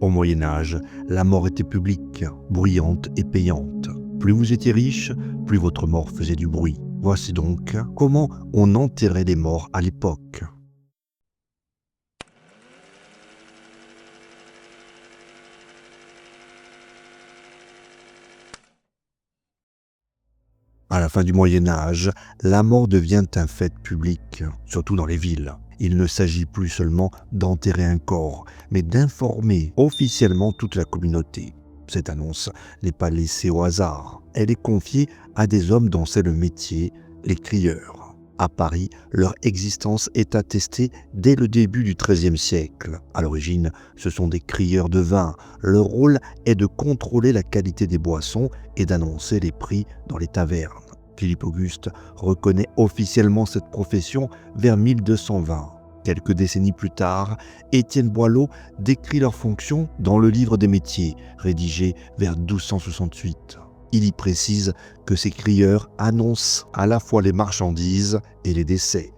Au Moyen-Âge, la mort était publique, bruyante et payante. Plus vous étiez riche, plus votre mort faisait du bruit. Voici donc comment on enterrait les morts à l'époque. À la fin du Moyen-Âge, la mort devient un fait public, surtout dans les villes. Il ne s'agit plus seulement d'enterrer un corps, mais d'informer officiellement toute la communauté. Cette annonce n'est pas laissée au hasard. Elle est confiée à des hommes dont c'est le métier, les crieurs. À Paris, leur existence est attestée dès le début du XIIIe siècle. À l'origine, ce sont des crieurs de vin. Leur rôle est de contrôler la qualité des boissons et d'annoncer les prix dans les tavernes. Philippe Auguste reconnaît officiellement cette profession vers 1220. Quelques décennies plus tard, Étienne Boileau décrit leur fonction dans le livre des métiers, rédigé vers 1268. Il y précise que ces crieurs annoncent à la fois les marchandises et les décès.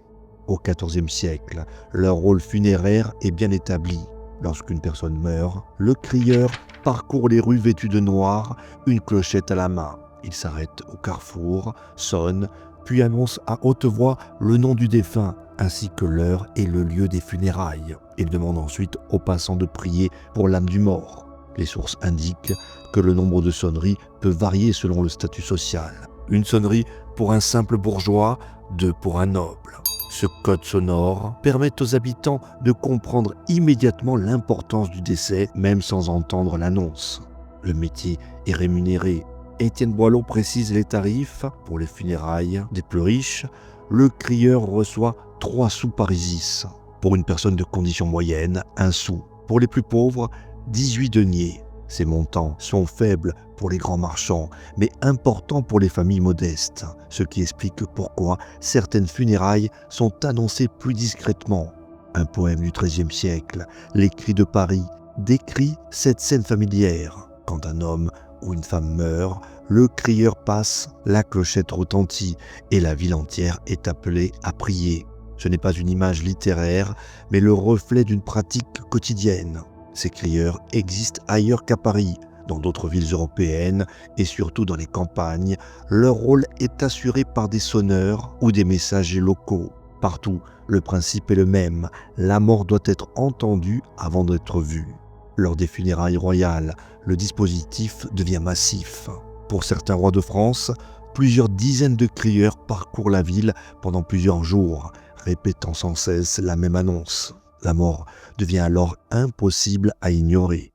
Au XIVe siècle, leur rôle funéraire est bien établi. Lorsqu'une personne meurt, le crieur parcourt les rues vêtu de noir, une clochette à la main. Il s'arrête au carrefour, sonne, puis annonce à haute voix le nom du défunt, ainsi que l'heure et le lieu des funérailles. Il demande ensuite aux passants de prier pour l'âme du mort. Les sources indiquent que le nombre de sonneries peut varier selon le statut social. Une sonnerie pour un simple bourgeois, 2 pour un noble. Ce code sonore permet aux habitants de comprendre immédiatement l'importance du décès, même sans entendre l'annonce. Le métier est rémunéré. Étienne Boileau précise les tarifs. Pour les funérailles des plus riches, le crieur reçoit 3 sous parisis. Pour une personne de condition moyenne, 1 sou. Pour les plus pauvres, 18 deniers. Ces montants sont faibles pour les grands marchands, mais importants pour les familles modestes, ce qui explique pourquoi certaines funérailles sont annoncées plus discrètement. Un poème du XIIIe siècle, Les Cris de Paris, décrit cette scène familière. Quand un homme ou une femme meurt, le crieur passe, la clochette retentit et la ville entière est appelée à prier. Ce n'est pas une image littéraire, mais le reflet d'une pratique quotidienne. Ces crieurs existent ailleurs qu'à Paris, dans d'autres villes européennes et surtout dans les campagnes. Leur rôle est assuré par des sonneurs ou des messagers locaux. Partout, le principe est le même, la mort doit être entendue avant d'être vue. Lors des funérailles royales, le dispositif devient massif. Pour certains rois de France, plusieurs dizaines de crieurs parcourent la ville pendant plusieurs jours, répétant sans cesse la même annonce. La mort devient alors impossible à ignorer.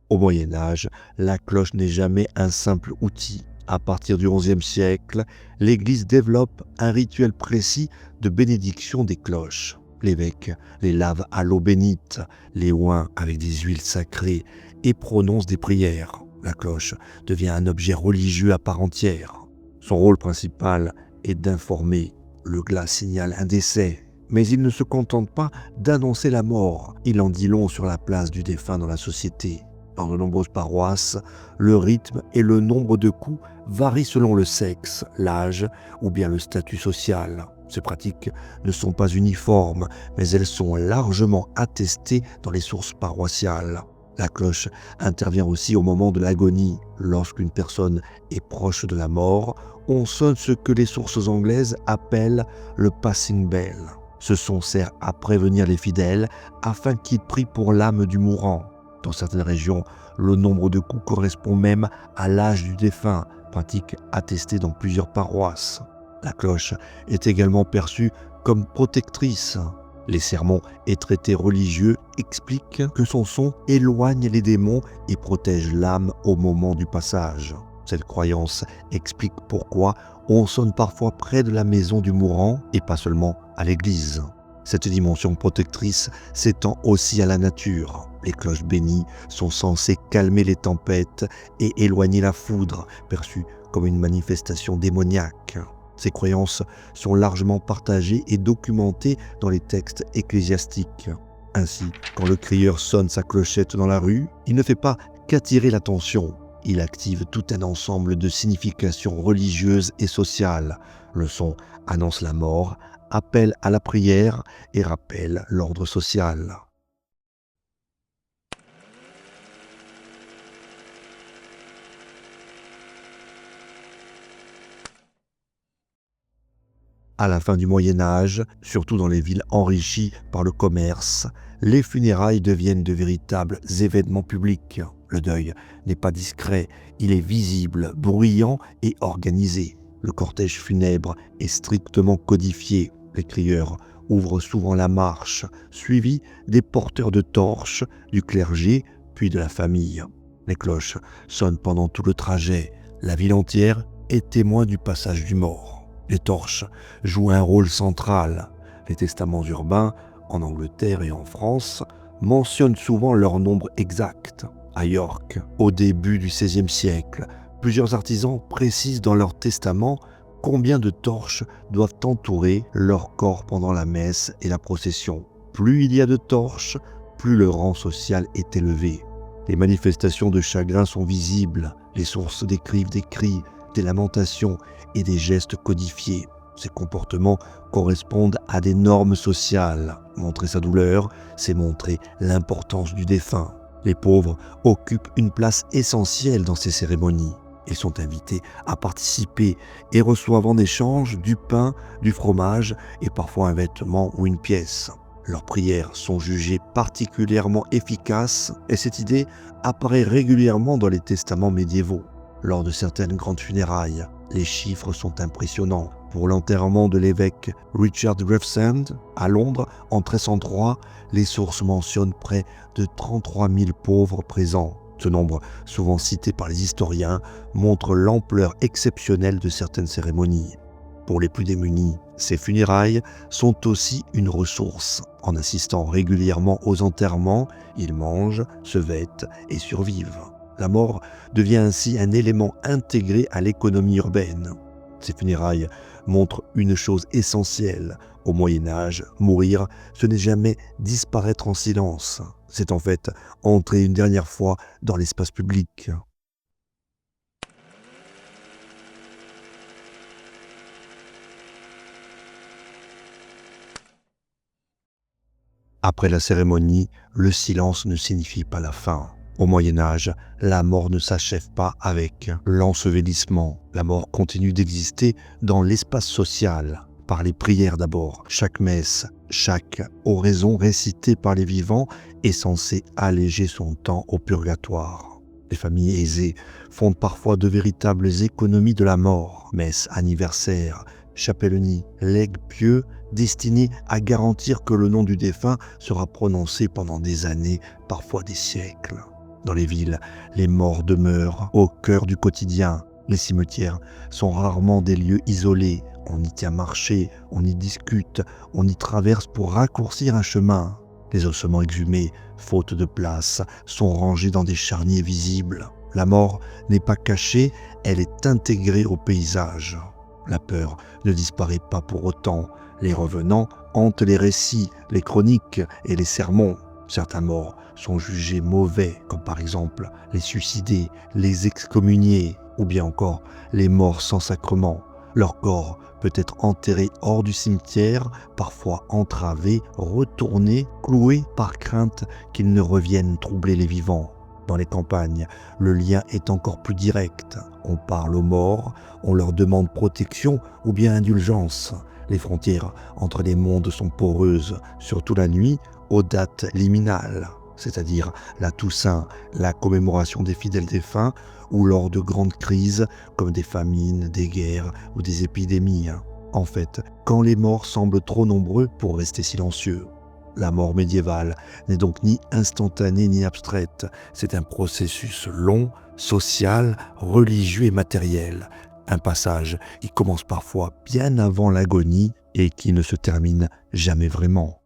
Au Moyen-Âge, la cloche n'est jamais un simple outil. À partir du XIe siècle, l'Église développe un rituel précis de bénédiction des cloches. L'évêque les lave à l'eau bénite, les oint avec des huiles sacrées et prononce des prières. La cloche devient un objet religieux à part entière. Son rôle principal est d'informer. Le glas signale un décès, mais il ne se contente pas d'annoncer la mort. Il en dit long sur la place du défunt dans la société. Dans de nombreuses paroisses, le rythme et le nombre de coups varient selon le sexe, l'âge ou bien le statut social. Ces pratiques ne sont pas uniformes, mais elles sont largement attestées dans les sources paroissiales. La cloche intervient aussi au moment de l'agonie. Lorsqu'une personne est proche de la mort, on sonne ce que les sources anglaises appellent le passing bell. Ce son sert à prévenir les fidèles afin qu'ils prient pour l'âme du mourant. Dans certaines régions, le nombre de coups correspond même à l'âge du défunt, pratique attestée dans plusieurs paroisses. La cloche est également perçue comme protectrice. Les sermons et traités religieux expliquent que son son éloigne les démons et protège l'âme au moment du passage. Cette croyance explique pourquoi on sonne parfois près de la maison du mourant et pas seulement à l'église. Cette dimension protectrice s'étend aussi à la nature. Les cloches bénies sont censées calmer les tempêtes et éloigner la foudre, perçue comme une manifestation démoniaque. Ces croyances sont largement partagées et documentées dans les textes ecclésiastiques. Ainsi, quand le crieur sonne sa clochette dans la rue, il ne fait pas qu'attirer l'attention. Il active tout un ensemble de significations religieuses et sociales. Le son annonce la mort, appelle à la prière et rappelle l'ordre social. À la fin du Moyen Âge, surtout dans les villes enrichies par le commerce, les funérailles deviennent de véritables événements publics. Le deuil n'est pas discret, il est visible, bruyant et organisé. Le cortège funèbre est strictement codifié. Les crieurs ouvrent souvent la marche, suivis des porteurs de torches, du clergé, puis de la famille. Les cloches sonnent pendant tout le trajet. La ville entière est témoin du passage du mort. Les torches jouent un rôle central. Les testaments urbains, en Angleterre et en France, mentionnent souvent leur nombre exact. À York, au début du XVIe siècle, plusieurs artisans précisent dans leur testament combien de torches doivent entourer leur corps pendant la messe et la procession. Plus il y a de torches, plus le rang social est élevé. Les manifestations de chagrin sont visibles, les sources décrivent des cris, des lamentations et des gestes codifiés. Ces comportements correspondent à des normes sociales. Montrer sa douleur, c'est montrer l'importance du défunt. Les pauvres occupent une place essentielle dans ces cérémonies. Ils sont invités à participer et reçoivent en échange du pain, du fromage et parfois un vêtement ou une pièce. Leurs prières sont jugées particulièrement efficaces et cette idée apparaît régulièrement dans les testaments médiévaux. Lors de certaines grandes funérailles, les chiffres sont impressionnants. Pour l'enterrement de l'évêque Richard Gravesend à Londres en 1303, les sources mentionnent près de 33 000 pauvres présents. Ce nombre, souvent cité par les historiens, montre l'ampleur exceptionnelle de certaines cérémonies. Pour les plus démunis, ces funérailles sont aussi une ressource. En assistant régulièrement aux enterrements, ils mangent, se vêtent et survivent. La mort devient ainsi un élément intégré à l'économie urbaine. Ces funérailles montrent une chose essentielle. Au Moyen Âge, mourir, ce n'est jamais disparaître en silence. C'est en fait entrer une dernière fois dans l'espace public. Après la cérémonie, le silence ne signifie pas la fin. Au Moyen Âge, la mort ne s'achève pas avec l'ensevelissement. La mort continue d'exister dans l'espace social, par les prières d'abord. Chaque messe, chaque oraison récitée par les vivants est censée alléger son temps au purgatoire. Les familles aisées font parfois de véritables économies de la mort. Messes anniversaires, chapellenies, legs pieux destinés à garantir que le nom du défunt sera prononcé pendant des années, parfois des siècles. Dans les villes, les morts demeurent au cœur du quotidien. Les cimetières sont rarement des lieux isolés. On y tient marché, on y discute, on y traverse pour raccourcir un chemin. Les ossements exhumés, faute de place, sont rangés dans des charniers visibles. La mort n'est pas cachée, elle est intégrée au paysage. La peur ne disparaît pas pour autant. Les revenants hantent les récits, les chroniques et les sermons. Certains morts sont jugés mauvais, comme par exemple les suicidés, les excommuniés, ou bien encore les morts sans sacrement. Leur corps peut être enterré hors du cimetière, parfois entravé, retourné, cloué par crainte qu'ils ne reviennent troubler les vivants. Dans les campagnes, le lien est encore plus direct. On parle aux morts, on leur demande protection ou bien indulgence. Les frontières entre les mondes sont poreuses, surtout la nuit, aux dates liminales, c'est-à-dire la Toussaint, la commémoration des fidèles défunts, ou lors de grandes crises comme des famines, des guerres ou des épidémies. En fait, quand les morts semblent trop nombreux pour rester silencieux. La mort médiévale n'est donc ni instantanée ni abstraite. C'est un processus long, social, religieux et matériel. Un passage qui commence parfois bien avant l'agonie et qui ne se termine jamais vraiment.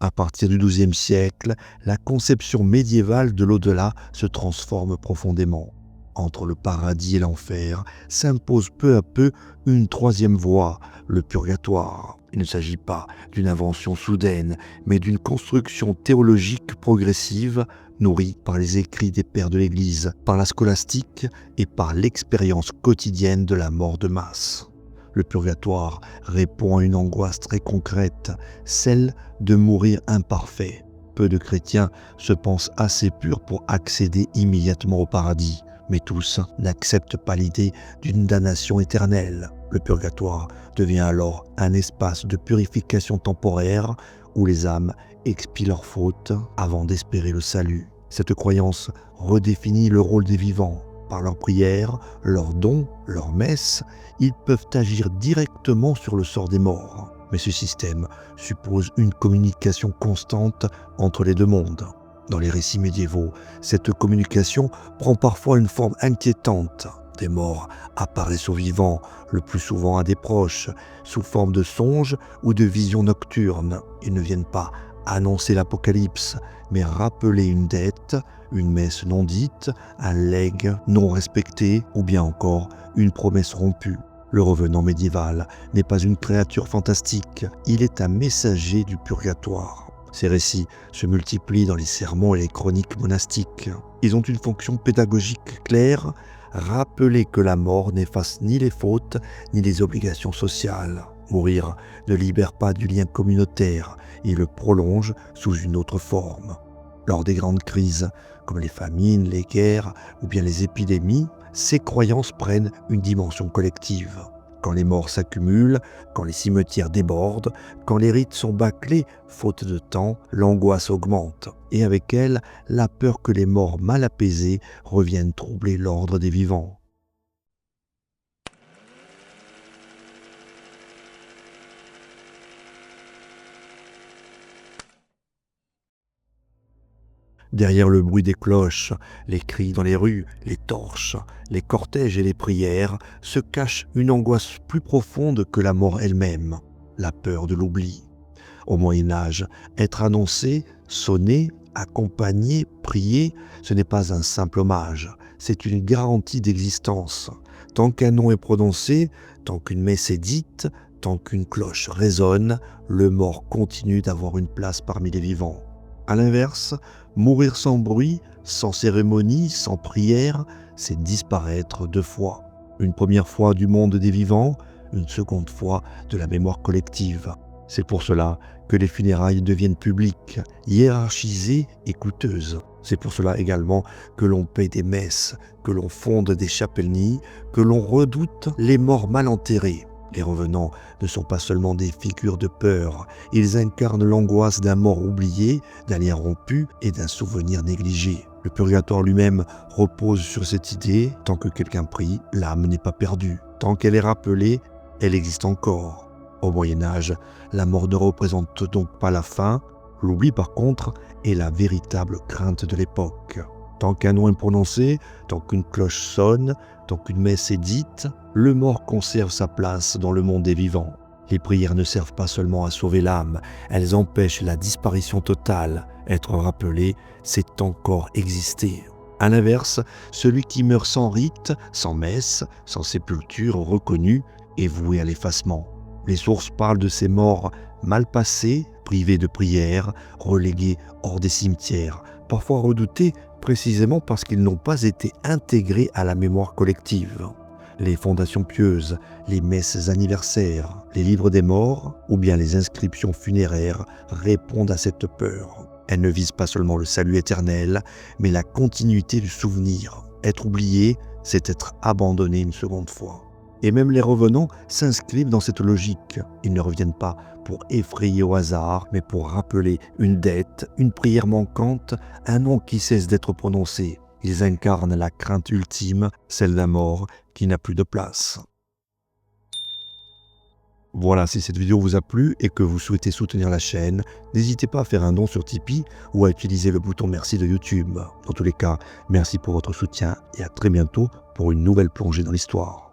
À partir du XIIe siècle, la conception médiévale de l'au-delà se transforme profondément. Entre le paradis et l'enfer s'impose peu à peu une troisième voie, le purgatoire. Il ne s'agit pas d'une invention soudaine, mais d'une construction théologique progressive nourrie par les écrits des pères de l'Église, par la scolastique et par l'expérience quotidienne de la mort de masse. Le purgatoire répond à une angoisse très concrète, celle de mourir imparfait. Peu de chrétiens se pensent assez purs pour accéder immédiatement au paradis, mais tous n'acceptent pas l'idée d'une damnation éternelle. Le purgatoire devient alors un espace de purification temporaire où les âmes expient leurs fautes avant d'espérer le salut. Cette croyance redéfinit le rôle des vivants. Par leurs prières, leurs dons, leurs messes, ils peuvent agir directement sur le sort des morts. Mais ce système suppose une communication constante entre les deux mondes. Dans les récits médiévaux, cette communication prend parfois une forme inquiétante. Des morts apparaissent aux vivants, le plus souvent à des proches, sous forme de songes ou de visions nocturnes. Ils ne viennent pas annoncer l'apocalypse, mais rappeler une dette, une messe non dite, un legs non respecté ou bien encore une promesse rompue. Le revenant médiéval n'est pas une créature fantastique, il est un messager du purgatoire. Ces récits se multiplient dans les sermons et les chroniques monastiques. Ils ont une fonction pédagogique claire, rappeler que la mort n'efface ni les fautes ni les obligations sociales. Mourir ne libère pas du lien communautaire, il le prolonge sous une autre forme. Lors des grandes crises, comme les famines, les guerres ou bien les épidémies, ces croyances prennent une dimension collective. Quand les morts s'accumulent, quand les cimetières débordent, quand les rites sont bâclés, faute de temps, l'angoisse augmente. Et avec elle, la peur que les morts mal apaisés reviennent troubler l'ordre des vivants. Derrière le bruit des cloches, les cris dans les rues, les torches, les cortèges et les prières, se cache une angoisse plus profonde que la mort elle-même, la peur de l'oubli. Au Moyen-Âge, être annoncé, sonné, accompagné, prié, ce n'est pas un simple hommage, c'est une garantie d'existence. Tant qu'un nom est prononcé, tant qu'une messe est dite, tant qu'une cloche résonne, le mort continue d'avoir une place parmi les vivants. À l'inverse, mourir sans bruit, sans cérémonie, sans prière, c'est disparaître deux fois. Une première fois du monde des vivants, une seconde fois de la mémoire collective. C'est pour cela que les funérailles deviennent publiques, hiérarchisées et coûteuses. C'est pour cela également que l'on paie des messes, que l'on fonde des chapellenies, que l'on redoute les morts mal enterrés. Les revenants ne sont pas seulement des figures de peur, ils incarnent l'angoisse d'un mort oublié, d'un lien rompu et d'un souvenir négligé. Le purgatoire lui-même repose sur cette idée, tant que quelqu'un prie, l'âme n'est pas perdue. Tant qu'elle est rappelée, elle existe encore. Au Moyen-Âge, la mort ne représente donc pas la fin, l'oubli par contre est la véritable crainte de l'époque. Tant qu'un nom est prononcé, tant qu'une cloche sonne, tant qu'une messe est dite, le mort conserve sa place dans le monde des vivants. Les prières ne servent pas seulement à sauver l'âme, elles empêchent la disparition totale. Être rappelé, c'est encore exister. À l'inverse, celui qui meurt sans rite, sans messe, sans sépulture reconnue, est voué à l'effacement. Les sources parlent de ces morts mal passés, privés de prière, relégués hors des cimetières, parfois redoutés précisément parce qu'ils n'ont pas été intégrés à la mémoire collective. Les fondations pieuses, les messes anniversaires, les livres des morts ou bien les inscriptions funéraires répondent à cette peur. Elles ne visent pas seulement le salut éternel, mais la continuité du souvenir. Être oublié, c'est être abandonné une seconde fois. Et même les revenants s'inscrivent dans cette logique. Ils ne reviennent pas pour effrayer au hasard, mais pour rappeler une dette, une prière manquante, un nom qui cesse d'être prononcé. Ils incarnent la crainte ultime, celle d'un mort qui n'a plus de place. Voilà, si cette vidéo vous a plu et que vous souhaitez soutenir la chaîne, n'hésitez pas à faire un don sur Tipeee ou à utiliser le bouton merci de YouTube. Dans tous les cas, merci pour votre soutien et à très bientôt pour une nouvelle plongée dans l'histoire.